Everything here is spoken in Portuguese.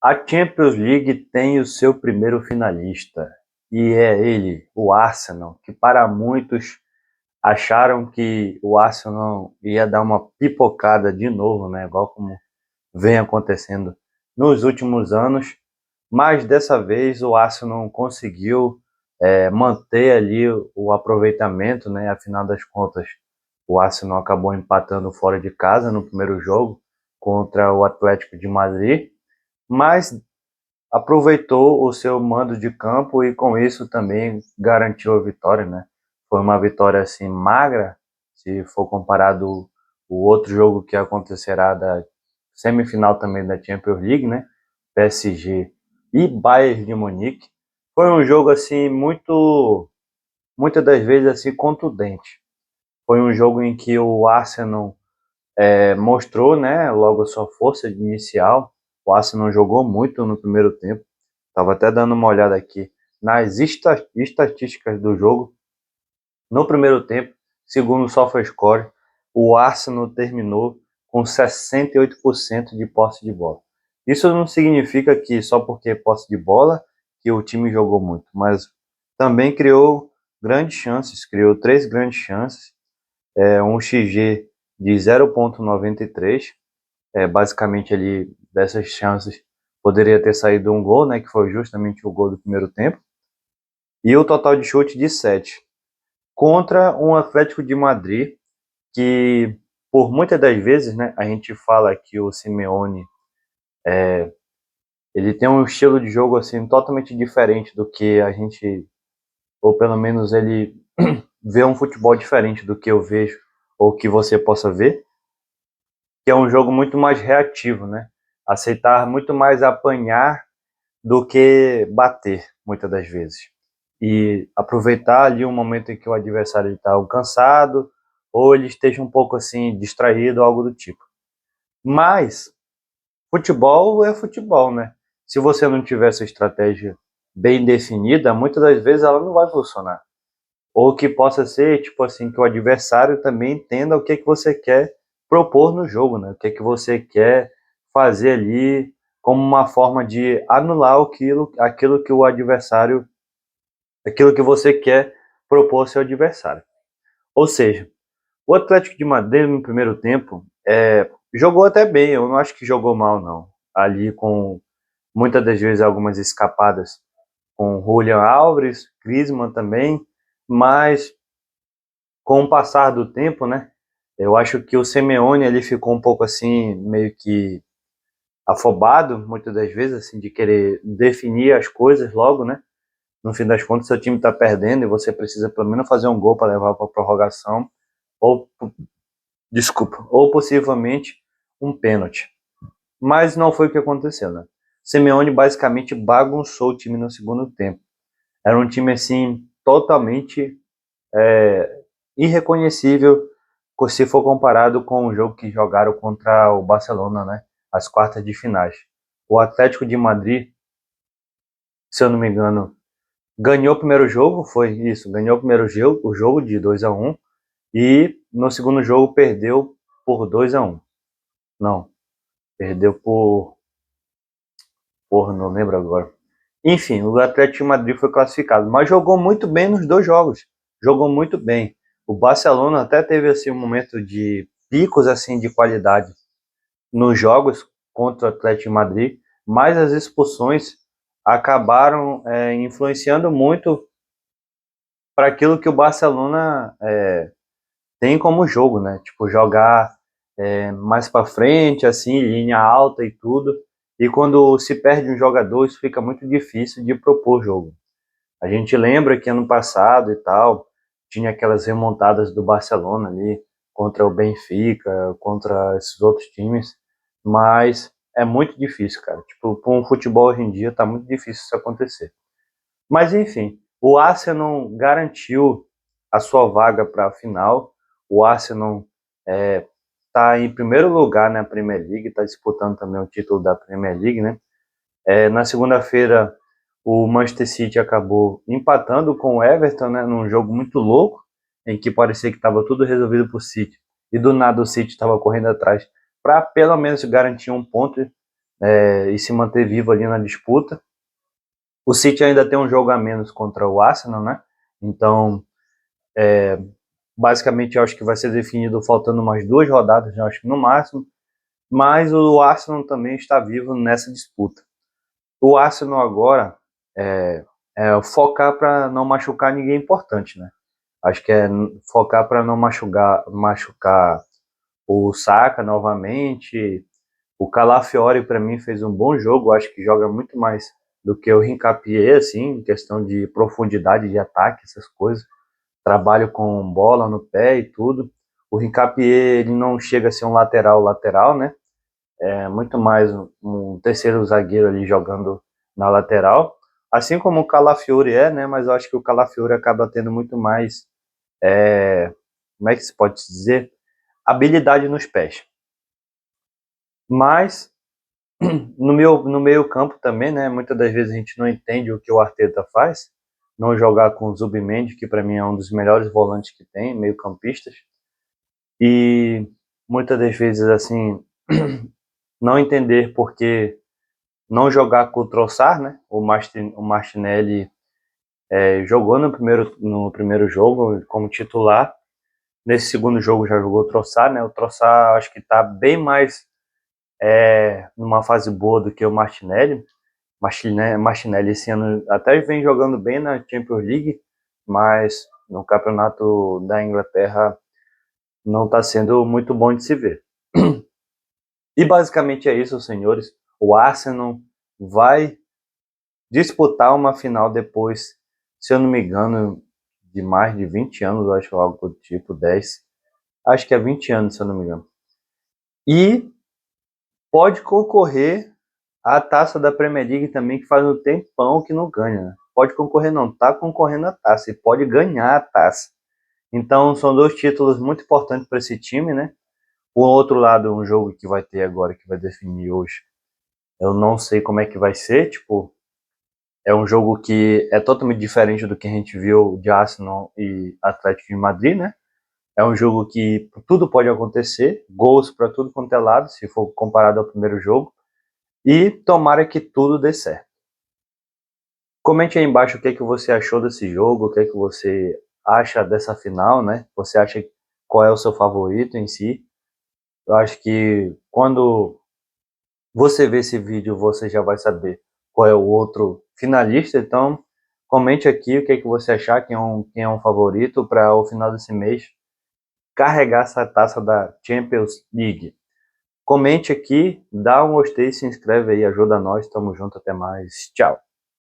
A Champions League tem o seu primeiro finalista, e é ele, o Arsenal, que para muitos acharam que o Arsenal ia dar uma pipocada de novo, né? Igual como vem acontecendo nos últimos anos, mas dessa vez o Arsenal conseguiu manter ali o aproveitamento, né? Afinal das contas, o Arsenal acabou empatando fora de casa no primeiro jogo contra o Atlético de Madrid, mas aproveitou o seu mando de campo e com isso também garantiu a vitória, né? Foi uma vitória assim magra, se for comparado o outro jogo que acontecerá da semifinal também da Champions League, né? PSG e Bayern de Munique. Foi um jogo assim muitas das vezes assim contundente. Foi um jogo em que o Arsenal mostrou, né, logo a sua força inicial. O Arsenal jogou muito no primeiro tempo. Estava até dando uma olhada aqui nas estatísticas do jogo. No primeiro tempo, segundo o SofaScore, o Arsenal terminou com 68% de posse de bola. Isso não significa que só porque é posse de bola que o time jogou muito, mas também criou grandes chances, criou três grandes chances, um XG de 0,93, basicamente ali dessas chances poderia ter saído um gol, né, que foi justamente o gol do primeiro tempo, e o total de chute de 7 contra um Atlético de Madrid que por muitas das vezes, né, a gente fala que o Simeone ele tem um estilo de jogo assim totalmente diferente do que a gente, ou pelo menos ele vê um futebol diferente do que eu vejo ou que você possa ver, que é um jogo muito mais reativo, né? Aceitar muito mais apanhar do que bater, muitas das vezes. E aproveitar ali um momento em que o adversário está cansado ou ele esteja um pouco assim distraído, algo do tipo. Mas futebol é futebol, né? Se você não tiver essa estratégia bem definida, muitas das vezes ela não vai funcionar. Ou que possa ser, tipo assim, que o adversário também entenda o que que você quer propor no jogo, né? O que que você quer fazer ali como uma forma de anular aquilo que o adversário, aquilo que você quer propor ao seu adversário. Ou seja, o Atlético de Madrid no primeiro tempo jogou até bem, eu não acho que jogou mal não. Ali com muitas das vezes algumas escapadas com Julian Alves, Griezmann também, mas com o passar do tempo, né, eu acho que o Simeone ele ficou um pouco assim, meio que afobado, muitas das vezes, assim, de querer definir as coisas logo, né, no fim das contas seu time está perdendo e você precisa pelo menos fazer um gol para levar para a prorrogação, ou, desculpa, ou possivelmente um pênalti. Mas não foi o que aconteceu, né. Simeone basicamente bagunçou o time no segundo tempo. Era um time assim totalmente irreconhecível se for comparado com o jogo que jogaram contra o Barcelona, né? As quartas de finais. O Atlético de Madrid, se eu não me engano, ganhou o primeiro jogo, foi isso, ganhou o primeiro jogo, o jogo de 2-1 e no segundo jogo perdeu por 2-1. Não, perdeu não lembro agora. Enfim, o Atlético de Madrid foi classificado, mas jogou muito bem nos dois jogos. Jogou muito bem. O Barcelona até teve assim um momento de picos assim de qualidade nos jogos contra o Atlético de Madrid, mas as expulsões acabaram influenciando muito para aquilo que o Barcelona tem como jogo, né? Tipo, jogar mais para frente, assim, linha alta e tudo. E quando se perde um jogador, isso fica muito difícil de propor jogo. A gente lembra que ano passado e tal, tinha aquelas remontadas do Barcelona ali contra o Benfica, contra esses outros times, mas é muito difícil, cara. Tipo, com o futebol hoje em dia tá muito difícil isso acontecer. Mas enfim, o Arsenal garantiu a sua vaga para a final. O Arsenal está em primeiro lugar na Premier League, está disputando também o título da Premier League, né? Na segunda-feira, o Manchester City acabou empatando com o Everton, né, num jogo muito louco, em que parecia que estava tudo resolvido para o City. E do nada o City estava correndo atrás para pelo menos garantir um ponto e se manter vivo ali na disputa. O City ainda tem um jogo a menos contra o Arsenal, né? Então, basicamente, eu acho que vai ser definido faltando umas 2 rodadas, eu acho que no máximo. Mas o Arsenal também está vivo nessa disputa. O Arsenal agora é focar para não machucar ninguém importante, né? Acho que é focar para não machucar o Saka novamente. O Calafiori, para mim, fez um bom jogo. Acho que joga muito mais do que o Hincapié, assim, em questão de profundidade de ataque, essas coisas. Trabalho com bola no pé e tudo. O Hincapié, ele não chega a ser um lateral, né? É muito mais um terceiro zagueiro ali jogando na lateral. Assim como o Calafiori né? Mas eu acho que o Calafiori acaba tendo muito mais, como é que se pode dizer? Habilidade nos pés. Mas no meio campo também, né? Muitas das vezes a gente não entende o que o Arteta faz. Não jogar com o Zubimendi, que para mim é um dos melhores volantes que tem, meio campistas. E muitas das vezes, assim, não entender porque não jogar com o Trossard, né? O Martinelli jogou no primeiro jogo como titular. Nesse segundo jogo já jogou o Trossard, né? O Trossard acho que está bem mais numa fase boa do que o Martinelli. Martinelli esse ano até vem jogando bem na Champions League, mas no campeonato da Inglaterra não está sendo muito bom de se ver. E basicamente é isso, senhores. O Arsenal vai disputar uma final depois, se eu não me engano, de mais de 20 anos, acho algo do tipo 10. Acho que é 20 anos, se eu não me engano. E pode concorrer à taça da Premier League também, que faz um tempão que não ganha. Né? Pode concorrer não, tá concorrendo à taça e pode ganhar a taça. Então são 2 títulos muito importantes para esse time, né? O outro lado, um jogo que vai ter agora, que vai definir hoje, eu não sei como é que vai ser, tipo, é um jogo que é totalmente diferente do que a gente viu de Arsenal e Atlético de Madrid, né? É um jogo que tudo pode acontecer, gols para tudo quanto é lado, se for comparado ao primeiro jogo, e tomara que tudo dê certo. Comente aí embaixo o que você achou desse jogo, o que você acha dessa final, né? Você acha qual é o seu favorito em si? Eu acho que quando você ver esse vídeo, você já vai saber qual é o outro finalista. Então, comente aqui o que você achar, quem é um favorito para o final desse mês carregar essa taça da Champions League. Comente aqui, dá um gostei, se inscreve aí, ajuda nós. Tamo junto, até mais. Tchau.